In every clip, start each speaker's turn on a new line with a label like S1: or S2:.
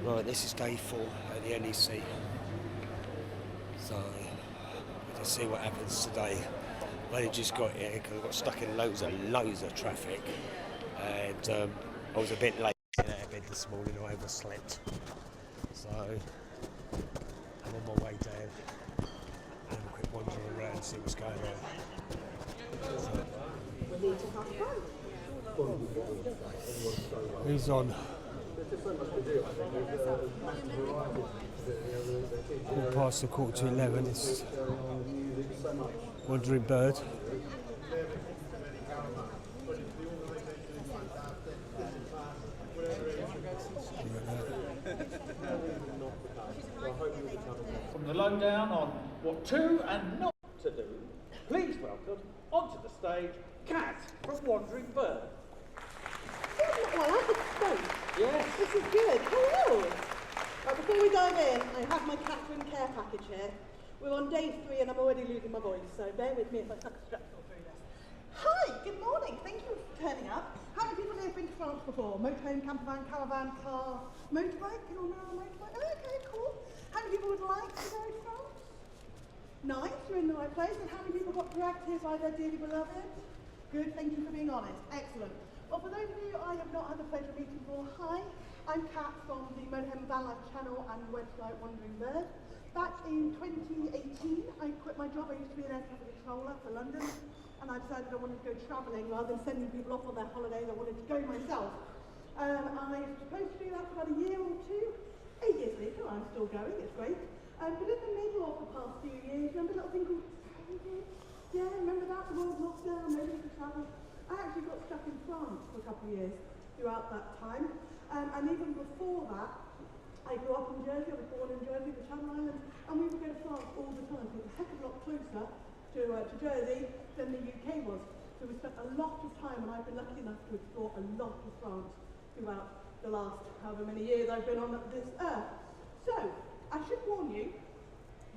S1: Right, this is day 4 at the NEC. So, let's see what happens today. I've only just got here because I got stuck in loads of traffic. And I was a bit late getting out of bed this morning, I overslept. So, I'm on my way down. Have a quick wander around and see what's going on. Who's on? Past the 11:15, it's Wandering Bird.
S2: From the lowdown on what to and not to do, please welcome onto the stage Kat from Wandering Bird.
S3: Well, I could spoke.
S2: Yes.
S3: This is good. Hello. Right, before we dive in, I have my Campervan care package here. We're on day 3 and I'm already losing my voice, so bear with me if I suck a strap through this. Hi, good morning. Thank you for turning up. How many people here have been to France before? Motorhome, campervan, caravan, car, motorbike? You all know a motorbike? Oh, okay, cool. How many people would like to go to France? Nice, you're in the right place. And how many people got dragged here by their dearly beloved? Good, thank you for being honest. Excellent. Well, for those of you I have not had the pleasure of meeting before, hi, I'm Kat from the Motorhome Van Life channel and website Wandering Bird. Back in 2018, I quit my job. I used to be an air traffic controller for London, and I decided I wanted to go travelling rather than sending people off on their holidays. I wanted to go myself. I was supposed to do that for about a year or two. 8 years later, I'm still going. It's great. But in the middle of the past few years, remember a little thing called COVID? Yeah, remember that? The world lockdown, nobody could travel. I actually got stuck in France for a couple of years throughout that time. And even before that, I grew up in Jersey. I was born in Jersey, the Channel Islands, and we would go to France all the time. So it was a heck of a lot closer to Jersey than the UK was. So we spent a lot of time, and I've been lucky enough to explore a lot of France throughout the last however many years I've been on this earth. So, I should warn you,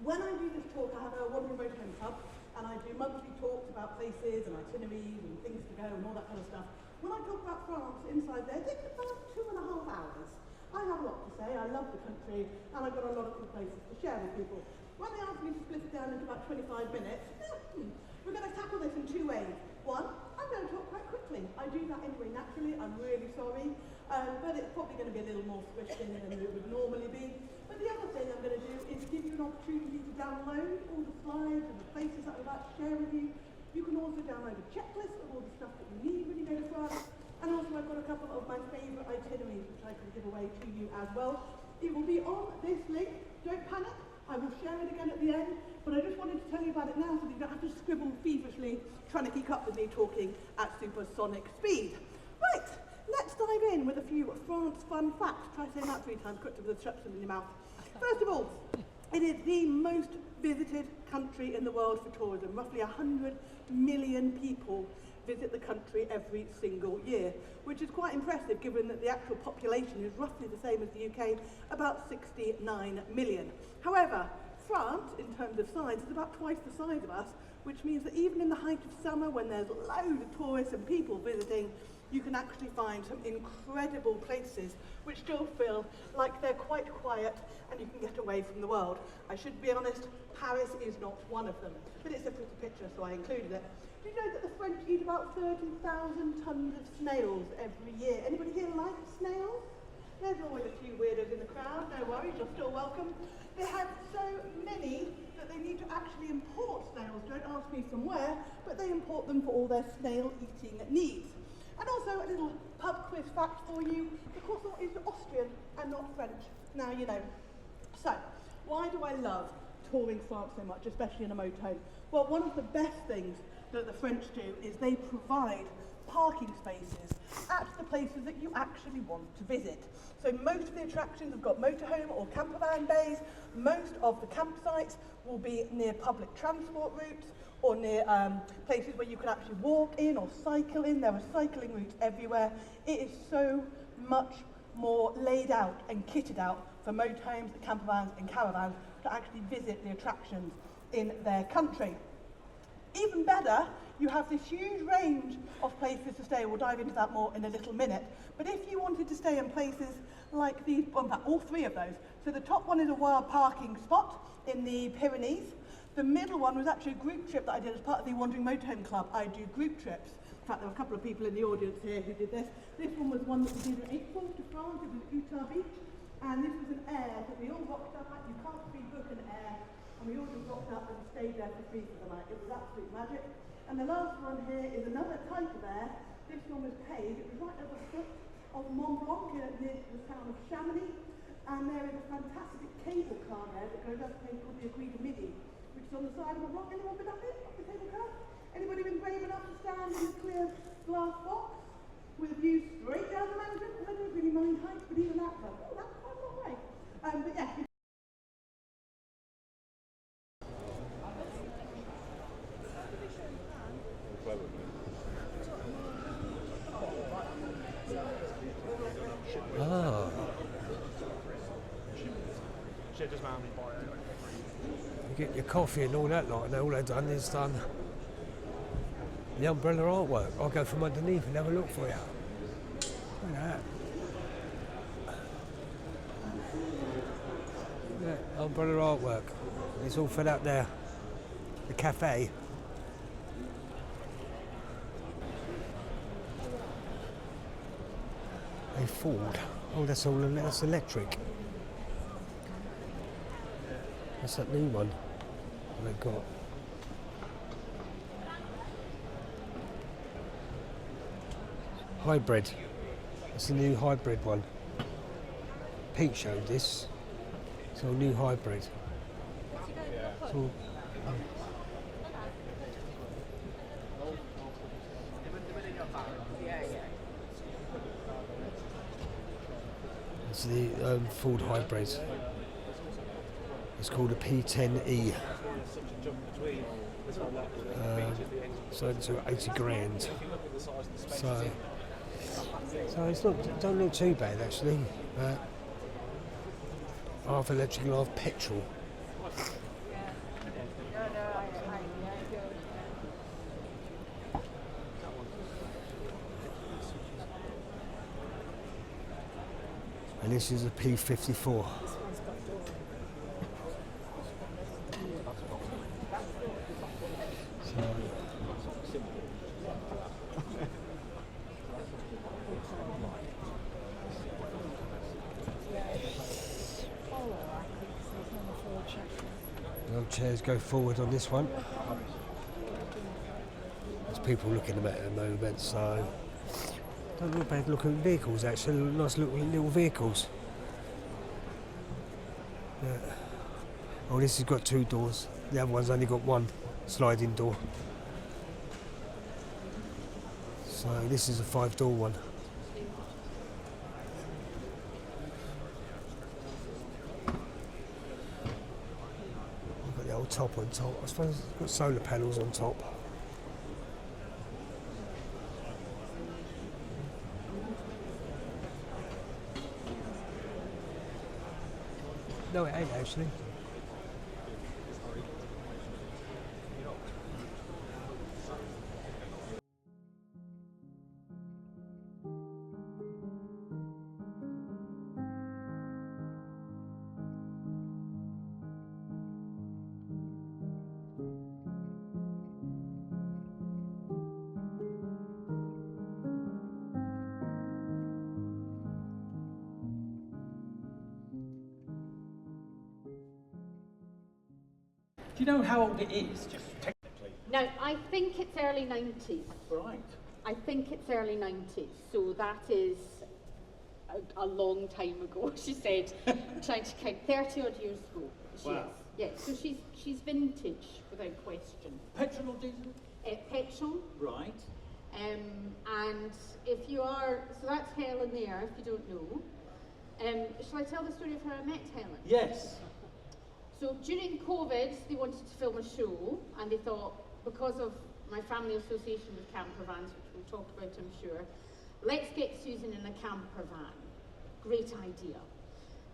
S3: when I do this talk, I have a Wandering Motorhome Club, and I do monthly talks about places and itineraries and things to go and all that kind of stuff. When I talk about France inside there, it takes about 2.5 hours. I have a lot to say, I love the country, and I've got a lot of good places to share with people. When they asked me to split it down into about 25 minutes, we're going to tackle this in 2 ways. One, I'm going to talk quite quickly. I do that anyway naturally, I'm really sorry, but it's probably going to be a little more squished in than it would normally be. But the other thing I'm going to do is give you an opportunity to download all the slides and the places that I'm about to share with you. You can also download a checklist of all the stuff that you need when you go to France. And also I've got a couple of my favourite itineraries which I can give away to you as well. It will be on this link. Don't panic. I will share it again at the end. But I just wanted to tell you about it now so that you don't have to scribble feverishly trying to keep up with me talking at supersonic speed. Right, let's dive in with a few France fun facts. Try saying that 3 times quicker with the structure in your mouth. First of all, it is the most visited country in the world for tourism. Roughly 100 million people visit the country every single year, which is quite impressive given that the actual population is roughly the same as the UK, about 69 million. However, France, in terms of size, is about twice the size of us, which means that even in the height of summer, when there's loads of tourists and people visiting, you can actually find some incredible places which still feel like they're quite quiet and you can get away from the world. I should be honest, Paris is not one of them, but it's a pretty picture, so I included it. Do you know that the French eat about 30,000 tons of snails every year? Anybody here like snails? There's always a few weirdos in the crowd, no worries, you're still welcome. They have so many that they need to actually import snails, don't ask me from where, but they import them for all their snail eating needs. And also a little pub quiz fact for you, the croissant is Austrian and not French. Now you know. So, why do I love touring France so much, especially in a motorhome? Well, one of the best things that the French do is they provide parking spaces at the places that you actually want to visit. So most of the attractions have got motorhome or campervan bays. Most of the campsites will be near public transport routes or near places where you can actually walk in or cycle in. There are cycling routes everywhere. It is so much more laid out and kitted out for motorhomes, campervans and caravans to actually visit the attractions in their country. Even better, you have this huge range of places to stay. We'll dive into that more in a little minute. But if you wanted to stay in places like these, well, in fact, all three of those. So the top one is a wild parking spot in the Pyrenees. The middle one was actually a group trip that I did as part of the Wandering Motorhome Club. I do group trips. In fact, there were a couple of people in the audience here who did this. This one was one that we did in April to France. It was at Utah Beach. And this was an air that we all rocked up at. You can't pre-book an air. And we all just rocked up and stayed there for free for the night. It was absolute magic. And the last one here is another type of air. This one was paid. It was right at the foot of Mont Blanc near the town of Chamonix. And there is a fantastic cable car there that goes up a place called the Aiguille de Midi, which is on the side of Mont Blanc. Anyone been up it? Up the cable car? Anybody been brave enough to stand in a clear glass box with a view straight down the mountain? I don't really mind heights, but even that felt, oh, that's quite a long way. But yeah.
S1: Ah. You get your coffee and all that lot, and all they've done is done the umbrella artwork. I'll go from underneath and have a look for you. Look at that. Yeah, umbrella artwork. It's all fed up there. The cafe. A Ford. Oh, that's electric. That's that new one they've got. Hybrid. It's a new hybrid one. Pete showed this. It's a new hybrid. It's all, it's the Ford hybrid. It's called a P10E. So it's 80 grand. So it's not, don't look too bad actually. Half electric and half petrol. And this is a P54. No chairs go forward on this one. There's people looking at it at the moment, so don't look bad looking vehicles actually, nice little vehicles. Yeah. Oh, this has got two doors. The other one's only got one sliding door. So this is a 5-door one. I've got the old top on top. I suppose it's got solar panels on top. No, it ain't actually.
S2: Do you know how old it is, just technically?
S4: Now, I think it's early 90s.
S2: Right.
S4: I think it's early 90s, so that is a long time ago, she said. I'm trying to count, 30 odd years ago. She
S2: Wow.
S4: is. Yeah, so she's vintage, without question.
S2: Petrol or diesel?
S4: Petrol.
S2: Right.
S4: And if you are, so that's Helen there, if you don't know. Shall I tell the story of how I met Helen?
S2: Yes.
S4: So during COVID, they wanted to film a show, and they thought, because of my family association with campervans, which we'll talk about, I'm sure, let's get Susan in a campervan. Great idea.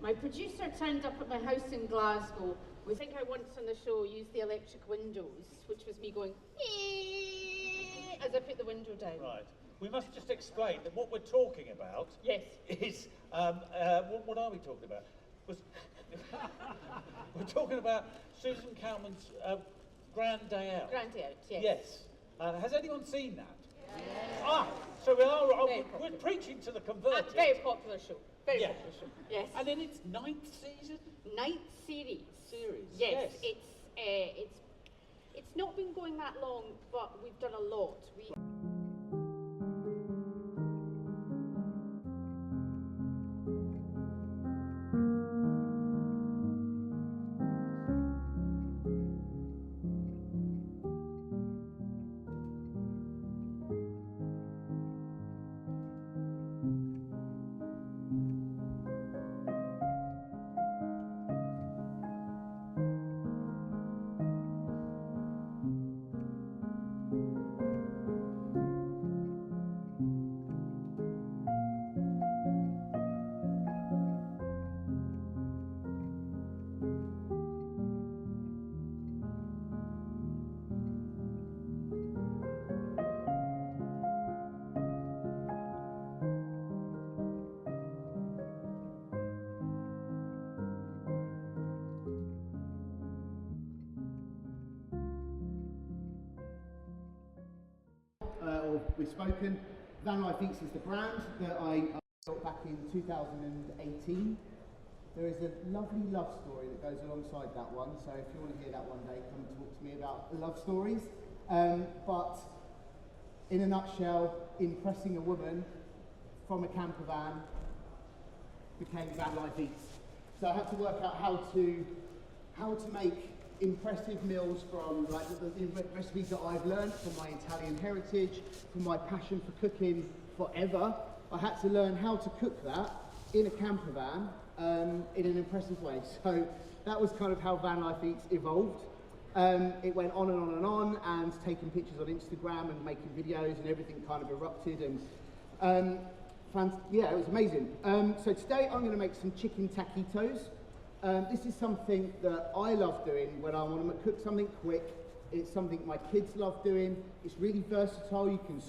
S4: My producer turned up at my house in Glasgow. We think I once on the show used the electric windows, which was me going, as I put the window down.
S2: Right. We must just explain that what we're talking about
S4: Yes.
S2: is, what are we talking about? We're talking about Susan Calman's Grand Day Out.
S4: Grand Day Out, yes.
S2: Yes. Has anyone seen that?
S4: Yes.
S2: Ah, so we are,
S4: Very
S2: we're
S4: popular.
S2: preaching to the
S4: A
S2: converted.
S4: very popular show. Very
S2: Yeah.
S4: popular show. Yes.
S2: And in its 9th season?
S4: Ninth series.
S2: Yes.
S4: Yes. It's not been going that long, but we've done a lot.
S5: Or we've spoken. Van Life Eats is the brand that I built back in 2018. There is a lovely love story that goes alongside that one, so if you want to hear that one day, come talk to me about love stories. But in a nutshell, impressing a woman from a camper van became Van Life Eats. So I had to work out how to make impressive meals from like the recipes that I've learned from my Italian heritage, from my passion for cooking forever. I had to learn how to cook that in a camper van in an impressive way. So that was kind of how Van Life Eats evolved. It went on and on and on, and taking pictures on Instagram and making videos, and everything kind of erupted, and yeah, it was amazing. So today I'm going to make some chicken taquitos. This is something that I love doing when I want to cook something quick. It's something my kids love doing. It's really versatile. You can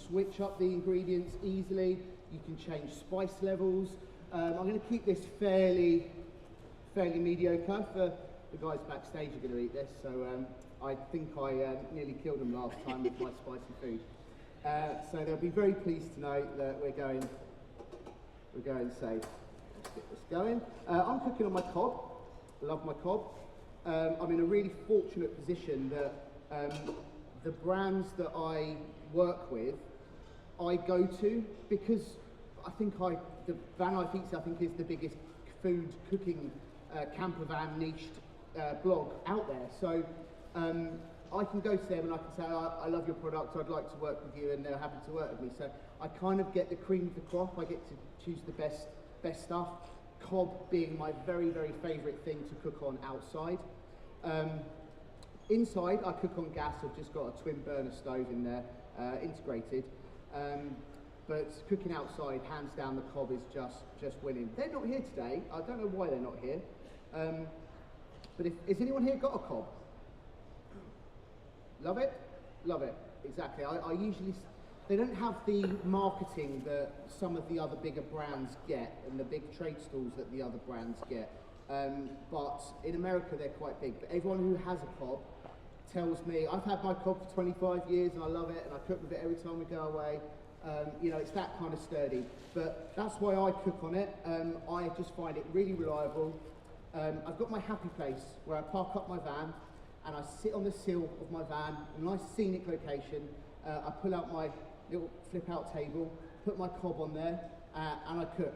S5: switch up the ingredients easily. You can change spice levels. I'm going to keep this fairly mediocre. For the guys backstage are going to eat this, so I think I nearly killed them last time with my spicy food. So they'll be very pleased to know that we're going safe. Let's get this going. I'm cooking on my cob. I love my cob. I'm in a really fortunate position that the brands that I work with, I go to because I think the Van Life Eats, I think, is the biggest food cooking camper van niched blog out there. So I can go to them and I can say, I love your product, I'd like to work with you, and they're happy to work with me. So I kind of get the cream of the crop. I get to choose the best stuff. Cob being my very favourite thing to cook on outside. Inside I cook on gas. I've just got a twin burner stove in there, integrated. But cooking outside, hands down, the cob is just winning. They're not here today. I don't know why they're not here. But has anyone here got a cob? Love it? Love it. Exactly. I usually, they don't have the marketing that some of the other bigger brands get and the big trade stalls that the other brands get. But in America, they're quite big. But everyone who has a cob tells me, I've had my cob for 25 years and I love it, and I cook with it every time we go away. You know, it's that kind of sturdy. But that's why I cook on it. I just find it really reliable. I've got my happy place where I park up my van and I sit on the sill of my van, a nice scenic location. I pull out my little flip-out table, put my cob on there, and I cook.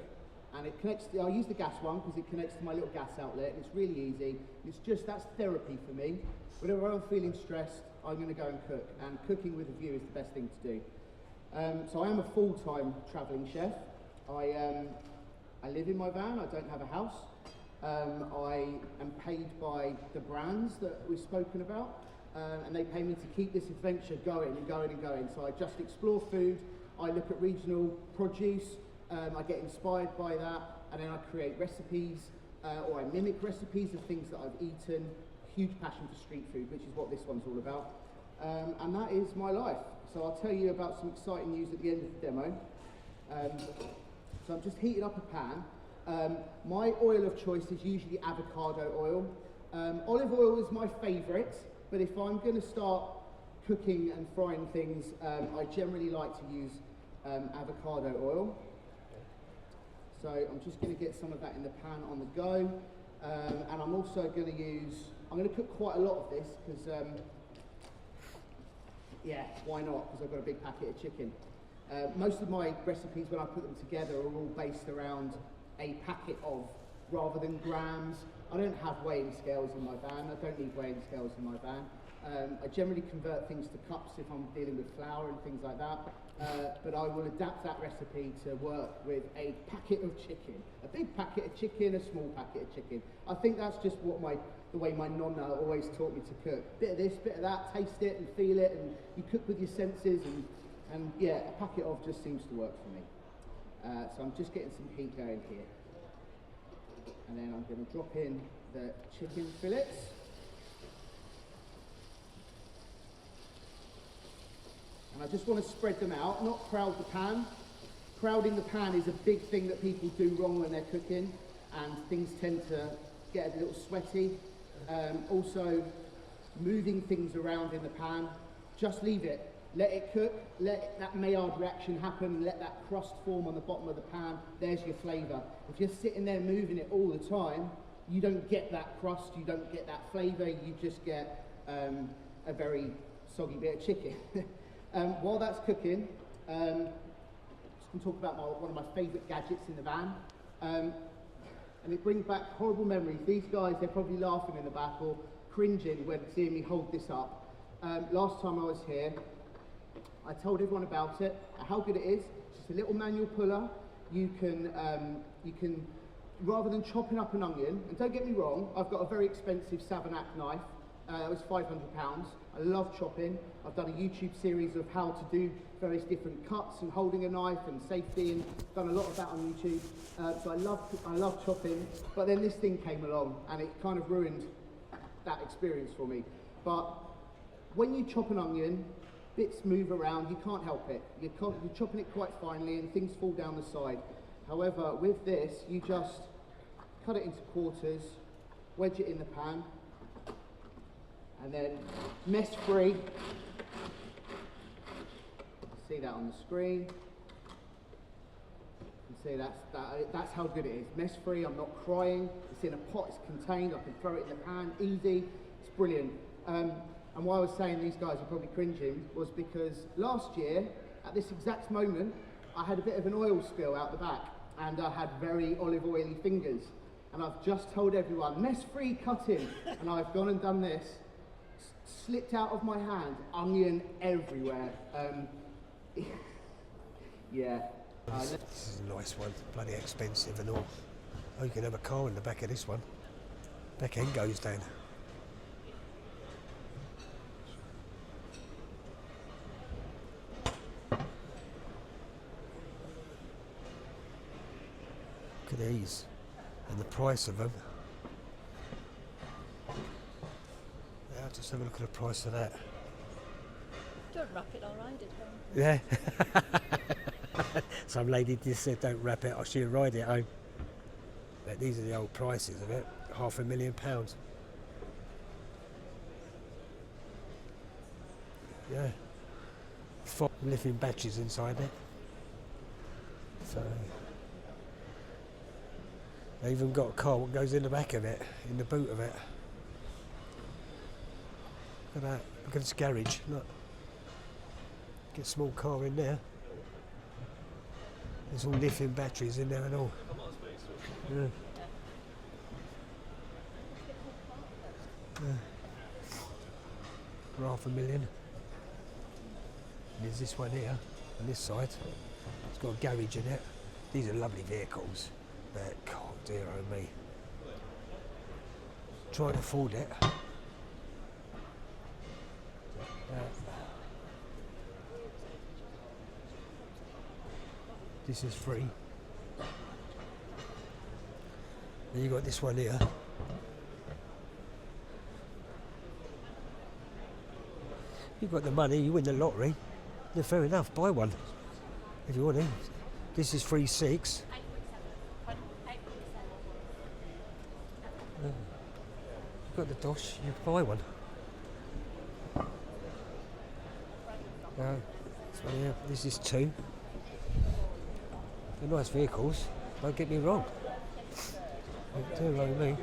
S5: And it connects. I use the gas one because it connects to my little gas outlet, and it's really easy. It's just, that's therapy for me. Whenever I'm feeling stressed, I'm going to go and cook. And cooking with a view is the best thing to do. So I am a full-time travelling chef. I live in my van. I don't have a house. I am paid by the brands that we've spoken about, and they pay me to keep this adventure going and going and going. So I just explore food. I look at regional produce. I get inspired by that, and then I create recipes, or I mimic recipes of things that I've eaten. Huge passion for street food, which is what this one's all about. And that is my life. So I'll tell you about some exciting news at the end of the demo. So I'm just heating up a pan. My oil of choice is usually avocado oil. Olive oil is my favourite, but if I'm going to start cooking and frying things, I generally like to use avocado oil. So I'm just going to get some of that in the pan on the go, and I'm also going to cook quite a lot of this because, yeah, why not? Because I've got a big packet of chicken. Most of my recipes, when I put them together, are all based around a packet of, rather than grams. I don't have weighing scales in my van. I don't need weighing scales in my van. I generally convert things to cups if I'm dealing with flour and things like that. But I will adapt that recipe to work with a packet of chicken. A big packet of chicken, a small packet of chicken. I think that's just what the way my nonna always taught me to cook. Bit of this, bit of that, taste it and feel it, and you cook with your senses, and yeah, a packet of just seems to work for me. So I'm just getting some heat going here. And then I'm going to drop in the chicken fillets. And I just want to spread them out, not crowd the pan. Crowding the pan is a big thing that people do wrong when they're cooking, and things tend to get a little sweaty. Also, moving things around in the pan, just leave it. Let it cook, let that Maillard reaction happen, let that crust form on the bottom of the pan. There's your flavour. If you're sitting there moving it all the time, you don't get that crust, you don't get that flavour, you just get a very soggy bit of chicken. While that's cooking, I'm just going to talk about one of my favourite gadgets in the van. And it brings back horrible memories. These guys, they're probably laughing in the back or cringing when seeing me hold this up. Last time I was here, I told everyone about it, how good it is. It's just a little manual puller. You can, rather than chopping up an onion, and don't get me wrong, I've got a very expensive Savanac knife. It was £500. I love chopping. I've done a YouTube series of how to do various different cuts and holding a knife and safety, and done a lot of that on YouTube. So I love chopping, but then this thing came along and it kind of ruined that experience for me. But when you chop an onion, bits move around, you can't help it. You're chopping it quite finely and things fall down the side. However, with this, you just cut it into quarters, wedge it in the pan, and then mess free. See that on the screen. You can see that's how good it is. Mess free, I'm not crying. It's in a pot, it's contained, I can throw it in the pan, easy. It's brilliant. And why I was saying these guys are probably cringing was because last year, at this exact moment, I had a bit of an oil spill out the back, and I had very olive oily fingers. And I've just told everyone, mess free cutting, and I've gone and done this. Slipped out of my hand, onion everywhere. Yeah.
S1: This is a nice one, bloody expensive and all. Oh, you can have a car in the back of this one. Back end goes down. Look at these, and the price of them. Yeah, just have a look at the price of that.
S6: Don't wrap it, I'll ride it home.
S1: Yeah. Some lady just said don't wrap it, I should ride it home. But these are the old prices of it, £500,000. Yeah. 4 lithium batteries inside it. So they even got a car what goes in the back of it, in the boot of it. Look at that, look at this garage, look. Get a small car in there. There's all lithium batteries in there and all. Yeah. For £500,000. And there's this one here, on this side. It's got a garage in it. These are lovely vehicles, but God, dear oh me. Try to afford it. This is free. Then you got this one here. You've got the money, you win the lottery. Yeah, fair enough, buy one if you want to. This is 3.6. You've got the dosh, you buy one. So yeah, this is 2. They're nice vehicles, don't get me wrong. They do like me.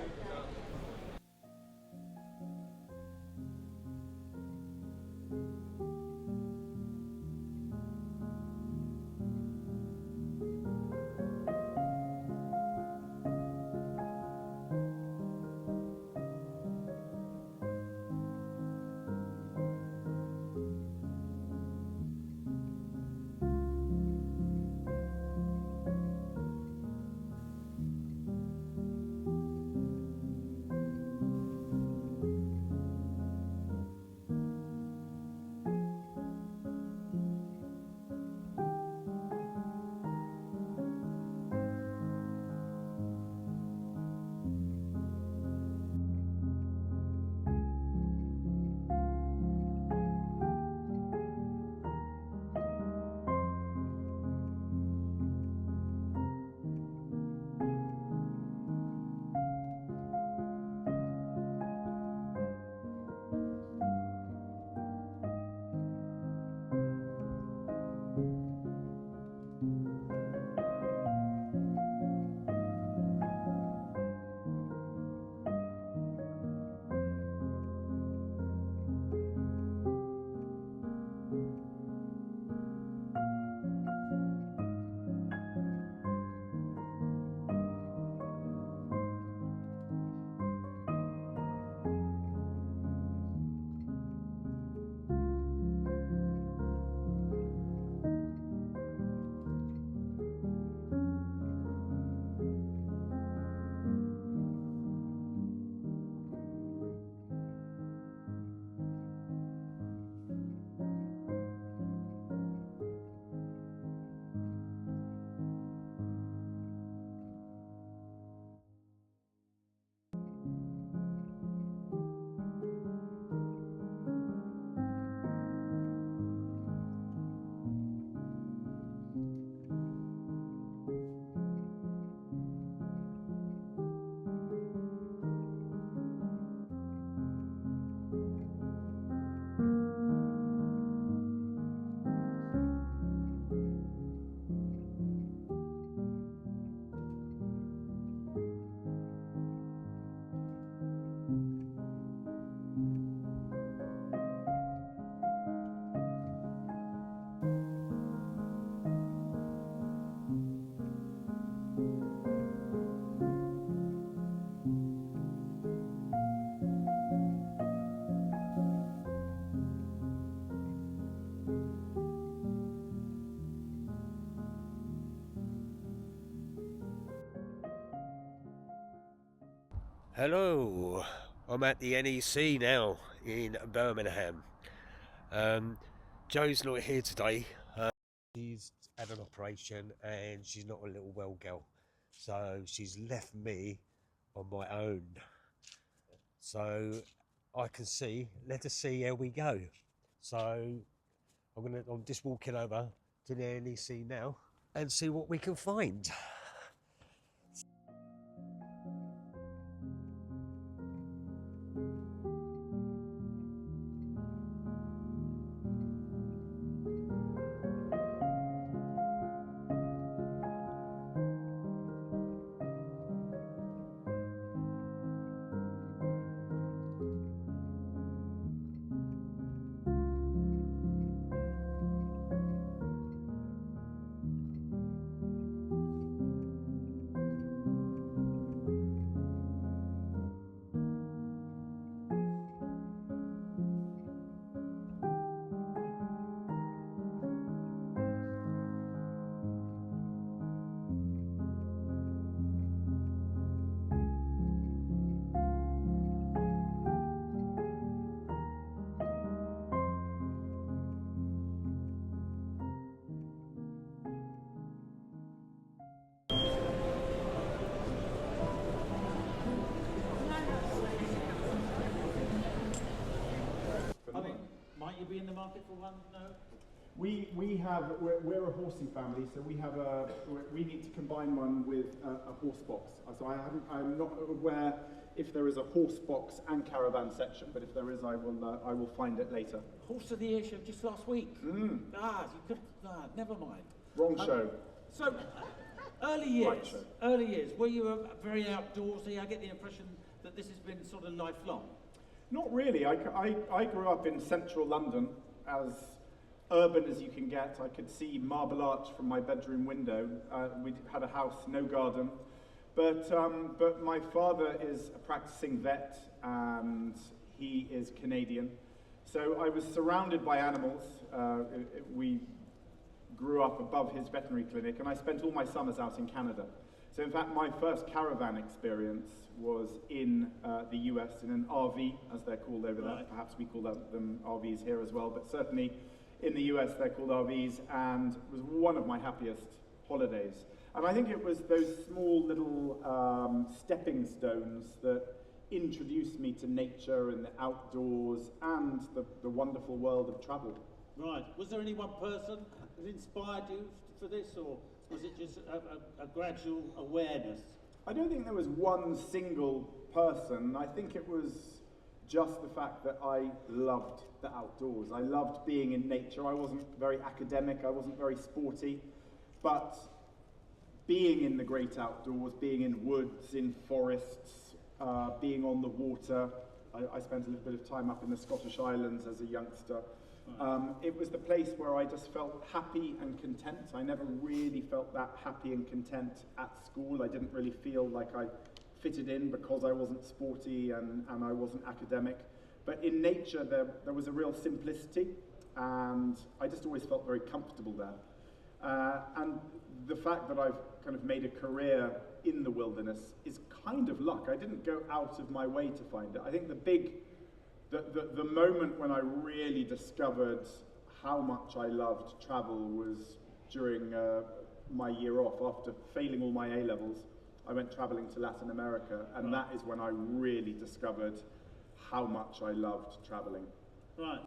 S1: Hello, I'm at the NEC now in Birmingham. Joe's not here today. She's had an operation and she's not a little well girl, so she's left me on my own. So I can see, let us see how we go. So I'm just walking over to the NEC now and see what we can find.
S2: in the market for one? No?
S7: We're a horsey family, so we need to combine one with a horse box. So I'm not aware if there is a horse box and caravan section, but if there is, I will find it later.
S2: Horse of the Year show just last week.
S7: Mm.
S2: Never mind.
S7: Wrong show.
S2: So, early years, were you very outdoorsy? I get the impression that this has been sort of lifelong.
S7: Not really. I grew up in central London, as urban as you can get. I could see Marble Arch from my bedroom window. We had a house, no garden. But my father is a practicing vet and he is Canadian. So I was surrounded by animals. We grew up above his veterinary clinic and I spent all my summers out in Canada. So in fact, my first caravan experience was in the US in an RV, as they're called over there. Perhaps we call them RVs here as well, but certainly in the US they're called RVs, and it was one of my happiest holidays. And I think it was those small little stepping stones that introduced me to nature and the outdoors and the wonderful world of travel.
S2: Right. Was there any one person that inspired you for this, or was it just a gradual awareness?
S7: I don't think there was one single person. I think it was just the fact that I loved the outdoors. I loved being in nature. I wasn't very academic, I wasn't very sporty, but being in the great outdoors, being in woods, in forests, being on the water. I spent a little bit of time up in the Scottish Islands as a youngster. It was the place where I just felt happy and content. I never really felt that happy and content at school. I didn't really feel like I fitted in because I wasn't sporty and I wasn't academic. But in nature, there was a real simplicity, and I just always felt very comfortable there. And the fact that I've kind of made a career in the wilderness is kind of luck. I didn't go out of my way to find it. I think the moment when I really discovered how much I loved travel was during my year off. After failing all my A-levels, I went traveling to Latin America, and that is when I really discovered how much I loved traveling.
S2: Right.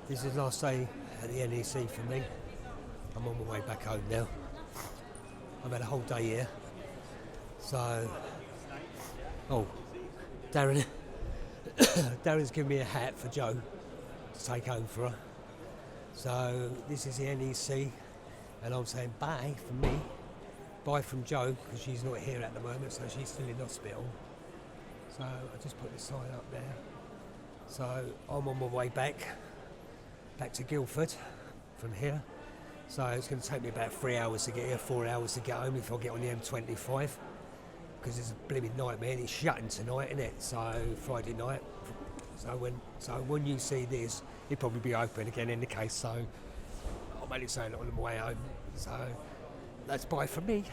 S1: This is the last day at the NEC for me. I'm on my way back home now. I've had a whole day here. So, Darren's given me a hat for Jo to take home for her. So this is the NEC, and I'm saying bye from me. Bye from Jo, because she's not here at the moment, so she's still in hospital. So I just put this sign up there. So I'm on my way back to Guildford from here. So it's going to take me about 3 hours to get here, 4 hours to get home if I get on the M25, because it's a blooming nightmare. It's shutting tonight, isn't it? So Friday night. So when you see this, it'll probably be open again in the case. So I'm only saying it on the way home. So that's bye from me.